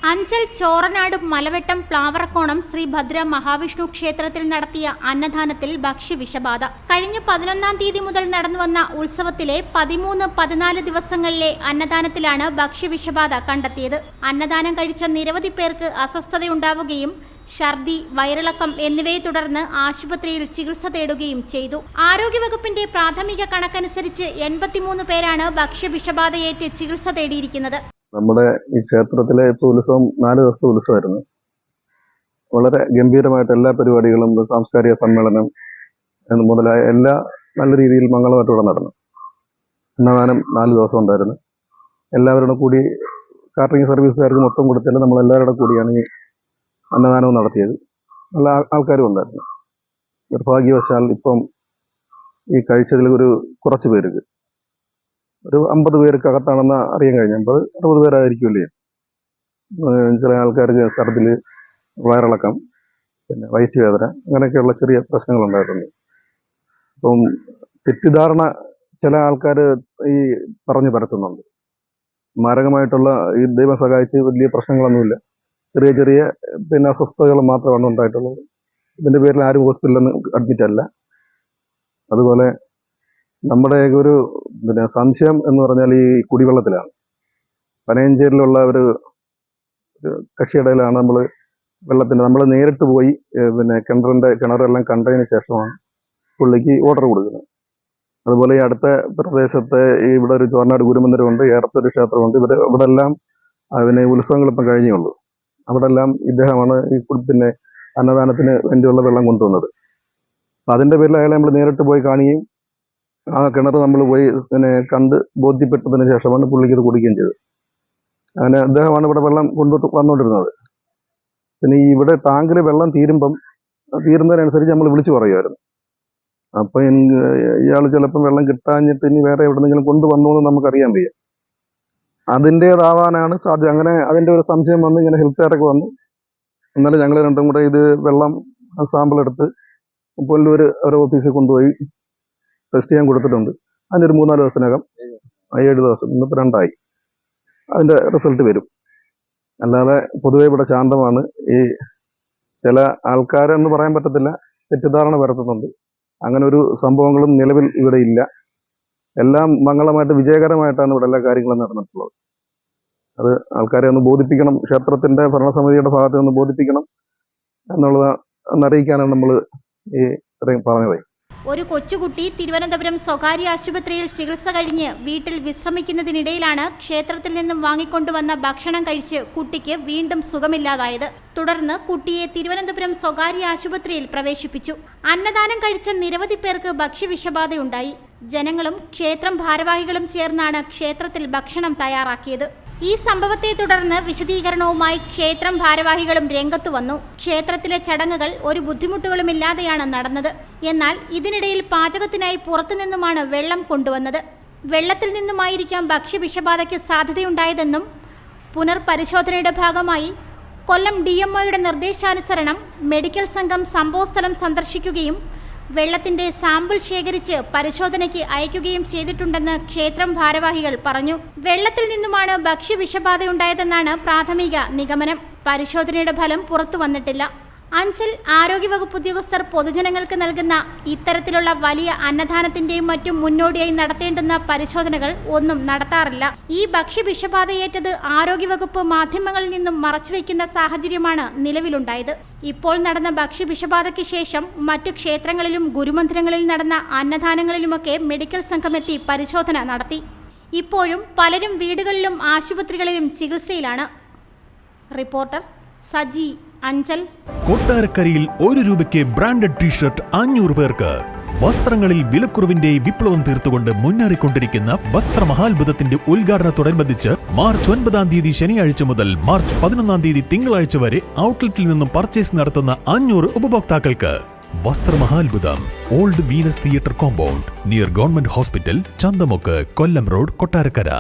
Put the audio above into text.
അഞ്ചൽ ചോറനാട് മലവെട്ടം പ്ലാവറക്കോണം ശ്രീ ഭദ്ര മഹാവിഷ്ണു ക്ഷേത്രത്തിൽ നടത്തിയ അന്നദാനത്തിൽ ഭക്ഷ്യവിഷബാധ. കഴിഞ്ഞ 11-ാം തീയതി മുതൽ നടന്നുവന്ന ഉത്സവത്തിലെ 13-14 ദിവസങ്ങളിലെ അന്നദാനത്തിലാണ് ഭക്ഷ്യവിഷബാധ കണ്ടെത്തിയത്. അന്നദാനം കഴിച്ച നിരവധി പേർക്ക് അസ്വസ്ഥതയുണ്ടാവുകയും ഛർദി, വയറിളക്കം എന്നിവയെ തുടർന്ന് ആശുപത്രിയിൽ ചികിത്സ തേടുകയും ചെയ്തു. ആരോഗ്യവകുപ്പിന്റെ പ്രാഥമിക കണക്കനുസരിച്ച് 83 പേരാണ് ഭക്ഷ്യവിഷബാധയേറ്റ് ചികിത്സ തേടിയിരിക്കുന്നത്. നമ്മുടെ ഈ ക്ഷേത്രത്തിലെ ഉത്സവം 4 ദിവസത്തെ ഉത്സവമായിരുന്നു. വളരെ ഗംഭീരമായിട്ട് എല്ലാ പരിപാടികളും, സാംസ്കാരിക സമ്മേളനം മുതലായ എല്ലാ നല്ല രീതിയിൽ മംഗളമായിട്ട് ഇവിടെ നടന്നു. അന്നദാനം 4 ദിവസം ഉണ്ടായിരുന്നു. എല്ലാവരുടെ കൂടി കാറ്ററിംഗ് സർവീസുകാർക്ക് മൊത്തം കൊടുത്തില്ല, നമ്മളെല്ലാവരുടെ കൂടിയാണ് ഈ അന്നദാനവും നടത്തിയത്. നല്ല ആൾക്കാരും ഉണ്ടായിരുന്നു. നിർഭാഗ്യവശാൽ ഇപ്പം ഈ കഴിച്ചതിൽ കുറച്ച് പേർക്ക് ഒരു 50 പേർക്കകത്താണെന്ന് അറിയാൻ കഴിഞ്ഞു. 50-60 പേരായിരിക്കുമല്ലേ. ചില ആൾക്കാർക്ക് ഛർദില്, വയറിളക്കം, പിന്നെ വയറ്റുവേദന, അങ്ങനെയൊക്കെയുള്ള ചെറിയ പ്രശ്നങ്ങളുണ്ടായിട്ടുണ്ട്. അപ്പം തെറ്റിദ്ധാരണ ചില ആൾക്കാർ ഈ പറഞ്ഞു പരത്തുന്നുണ്ട്. മാരകമായിട്ടുള്ള ഈ ദൈവം സഹായിച്ച് വലിയ പ്രശ്നങ്ങളൊന്നുമില്ല, ചെറിയ ചെറിയ പിന്നെ അസ്വസ്ഥതകൾ മാത്രമാണ് ഉണ്ടായിട്ടുള്ളത്. ഇതിന്റെ പേരിൽ ആരും ഹോസ്പിറ്റലിൽ അഡ്മിറ്റ് അല്ല. അതുപോലെ നമ്മുടെ ഒരു സംശയം എന്ന് പറഞ്ഞാൽ ഈ കുടിവെള്ളത്തിലാണ്. പനയഞ്ചേരിയിലുള്ള ഒരു കക്ഷിയിടയിലാണ് നമ്മൾ നേരിട്ട് പോയി പിന്നെ കിണറെല്ലാം കണ്ടതിന് ശേഷമാണ് പുള്ളിക്ക് ഓർഡർ കൊടുക്കുന്നത്. അതുപോലെ ഈ അടുത്ത പ്രദേശത്തെ ഇവിടെ ഒരു ചോറനാട് ഗുരുമന്ദിരമുണ്ട്, ഏറത്തൊരു ക്ഷേത്രമുണ്ട്. ഇവിടെ എല്ലാം പിന്നെ ഉത്സവങ്ങൾ ഇപ്പം കഴിഞ്ഞേ ഉള്ളൂ. അവിടെ എല്ലാം ഇദ്ദേഹമാണ് ഈ പിന്നെ അന്നദാനത്തിന് വേണ്ടിയുള്ള വെള്ളം കൊണ്ടുവന്നത്. അപ്പം അതിന്റെ പേരിൽ അയാളെ നമ്മൾ നേരിട്ട് പോയി കാണുകയും ആ കിണർ നമ്മൾ പോയി പിന്നെ കണ്ട് ബോധ്യപ്പെട്ടതിന് ശേഷമാണ് പുള്ളിക്ക് ഇത് കുടിക്കുകയും ചെയ്തത്. അങ്ങനെ അദ്ദേഹമാണ് ഇവിടെ വെള്ളം വന്നുകൊണ്ടിരുന്നത്. പിന്നെ ഈ ഇവിടെ ടാങ്കിൽ വെള്ളം തീരുന്നതിനനുസരിച്ച് നമ്മൾ വിളിച്ചു പറയുമായിരുന്നു. അപ്പൊ ഇയാൾ ചിലപ്പം വെള്ളം കിട്ടാഞ്ഞിട്ട് ഇനി വേറെ എവിടെന്നെങ്കിലും കൊണ്ടുവന്നു എന്ന് നമുക്കറിയാൻ വയ്യ. അതിൻ്റെതാവാനാണ് സാധ്യത. അങ്ങനെ അതിന്റെ ഒരു സംശയം വന്ന് ഇങ്ങനെ ഹെൽത്തുകാരൊക്കെ വന്നു. ഇന്നലെ ഞങ്ങൾ രണ്ടും കൂടെ ഇത് വെള്ളം സാമ്പിൾ എടുത്ത് പുല്ലൂർ ഒരു ഓഫീസിൽ കൊണ്ടുപോയി ടെസ്റ്റ് ചെയ്യാൻ കൊടുത്തിട്ടുണ്ട്. അതിനൊരു 3-4 ദിവസത്തിനകം, 7 ദിവസം, ഇന്നിപ്പോൾ 2 ആയി, അതിന്റെ റിസൾട്ട് വരും. അല്ലാതെ പൊതുവെ ഇവിടെ ശാന്തമാണ്. ഈ ചില ആൾക്കാരെന്ന് പറയാൻ പറ്റത്തില്ല, തെറ്റിദ്ധാരണ പരത്തുന്നുണ്ട്. അങ്ങനെ ഒരു സംഭവങ്ങളും നിലവിൽ ഇവിടെ ഇല്ല. എല്ലാം മംഗളമായിട്ട് വിജയകരമായിട്ടാണ് ഇവിടെ എല്ലാ കാര്യങ്ങളും നടന്നിട്ടുള്ളത്. അത് ആൾക്കാരെ ഒന്ന് ബോധിപ്പിക്കണം, ക്ഷേത്രത്തിന്റെ ഭരണസമിതിയുടെ ഭാഗത്ത് നിന്ന് ബോധിപ്പിക്കണം എന്നുള്ളത് അറിയിക്കാനാണ് നമ്മൾ ഈ പറഞ്ഞത്. ഒരു കൊച്ചുകുട്ടി തിരുവനന്തപുരം സ്വകാര്യ ആശുപത്രിയിൽ ചികിത്സ കഴിഞ്ഞ് വീട്ടിൽ വിശ്രമിക്കുന്നതിനിടയിലാണ് ക്ഷേത്രത്തിൽ നിന്നും വാങ്ങിക്കൊണ്ടുവന്ന ഭക്ഷണം കഴിച്ച് കുട്ടിക്ക് വീണ്ടും സുഖമില്ലാതായത്. തുടർന്ന് കുട്ടിയെ തിരുവനന്തപുരം സ്വകാര്യ ആശുപത്രിയിൽ പ്രവേശിപ്പിച്ചു. അന്നദാനം കഴിച്ച നിരവധി പേർക്ക് ഭക്ഷ്യവിഷബാധയുണ്ടായി. ജനങ്ങളും ക്ഷേത്രം ഭാരവാഹികളും ചേർന്നാണ് ക്ഷേത്രത്തിൽ ഭക്ഷണം തയ്യാറാക്കിയത്. ഈ സംഭവത്തെ തുടർന്ന് വിശദീകരണവുമായി ക്ഷേത്രം ഭാരവാഹികളും രംഗത്തു വന്നു. ക്ഷേത്രത്തിലെ ചടങ്ങുകൾ ഒരു ബുദ്ധിമുട്ടുകളുമില്ലാതെയാണ് നടന്നത്. എന്നാൽ ഇതിനിടയിൽ പാചകത്തിനായി പുറത്തുനിന്നുമാണ് വെള്ളം കൊണ്ടുവന്നത്. വെള്ളത്തിൽ നിന്നുമായിരിക്കാം ഭക്ഷ്യവിഷബാധയ്ക്ക് സാധ്യതയുണ്ടായതെന്നും പുനർപരിശോധനയുടെ ഭാഗമായി കൊല്ലം DMOയുടെ നിർദ്ദേശാനുസരണം മെഡിക്കൽ സംഘം സംഭവസ്ഥലം സന്ദർശിക്കുകയും വെള്ളത്തിന്റെ സാമ്പിൾ ശേഖരിച്ച് പരിശോധനയ്ക്ക് അയക്കുകയും ചെയ്തിട്ടുണ്ടെന്ന് ക്ഷേത്രം ഭാരവാഹികൾ പറഞ്ഞു. വെള്ളത്തിൽ നിന്നുമാണ് ഭക്ഷ്യവിഷബാധയുണ്ടായതെന്നാണ് പ്രാഥമിക നിഗമനം. പരിശോധനയുടെ ഫലം പുറത്തു വന്നിട്ടില്ല. അഞ്ചൽ ആരോഗ്യവകുപ്പ് ഉദ്യോഗസ്ഥർ പൊതുജനങ്ങൾക്ക് നൽകുന്ന ഇത്തരത്തിലുള്ള വലിയ അന്നദാനത്തിന്റെയും മറ്റും മുന്നോടിയായി നടത്തേണ്ടുന്ന പരിശോധനകൾ ഒന്നും നടത്താറില്ല. ഈ ഭക്ഷ്യവിഷബാധയേറ്റത് ആരോഗ്യവകുപ്പ് മാധ്യമങ്ങളിൽ നിന്നും മറച്ചുവെക്കുന്ന സാഹചര്യമാണ് നിലവിലുണ്ടായത്. ഇപ്പോൾ നടന്ന ഭക്ഷ്യവിഷബാധയ്ക്ക് ശേഷം മറ്റു ക്ഷേത്രങ്ങളിലും ഗുരുമന്ദിരങ്ങളിൽ നടന്ന അന്നദാനങ്ങളിലുമൊക്കെ മെഡിക്കൽ സംഘമെത്തി പരിശോധന നടത്തി. ഇപ്പോഴും പലരും വീടുകളിലും ആശുപത്രികളിലും ചികിത്സയിലാണ്. റിപ്പോർട്ടർ സജി, അഞ്ചൽ. കൊട്ടാരക്കരയിൽ 1 രൂപയ്ക്ക് ബ്രാൻഡഡ് ടീഷർട്ട് 500 പേർക്ക്. വസ്ത്രങ്ങളിൽ വിലക്കുറവിന്റെ വിപ്ലവം തീർത്തുകൊണ്ട് മുന്നേറിക്കൊണ്ടിരിക്കുന്ന വസ്ത്രമഹാത്ഭുതത്തിന്റെ ഉദ്ഘാടനത്തോടനുബന്ധിച്ച് മാർച്ച് 9-ാം തീയതി ശനിയാഴ്ച മുതൽ മാർച്ച് 11-ാം തീയതി തിങ്കളാഴ്ച വരെ ഔട്ട്ലെറ്റിൽ നിന്നും പർച്ചേസ് നടത്തുന്ന 500 ഉപഭോക്താക്കൾക്ക് വസ്ത്രമഹാത്ഭുതം old Venus theatre compound near government hospital, Chanthamukku, Kollam road, Kottarakkara.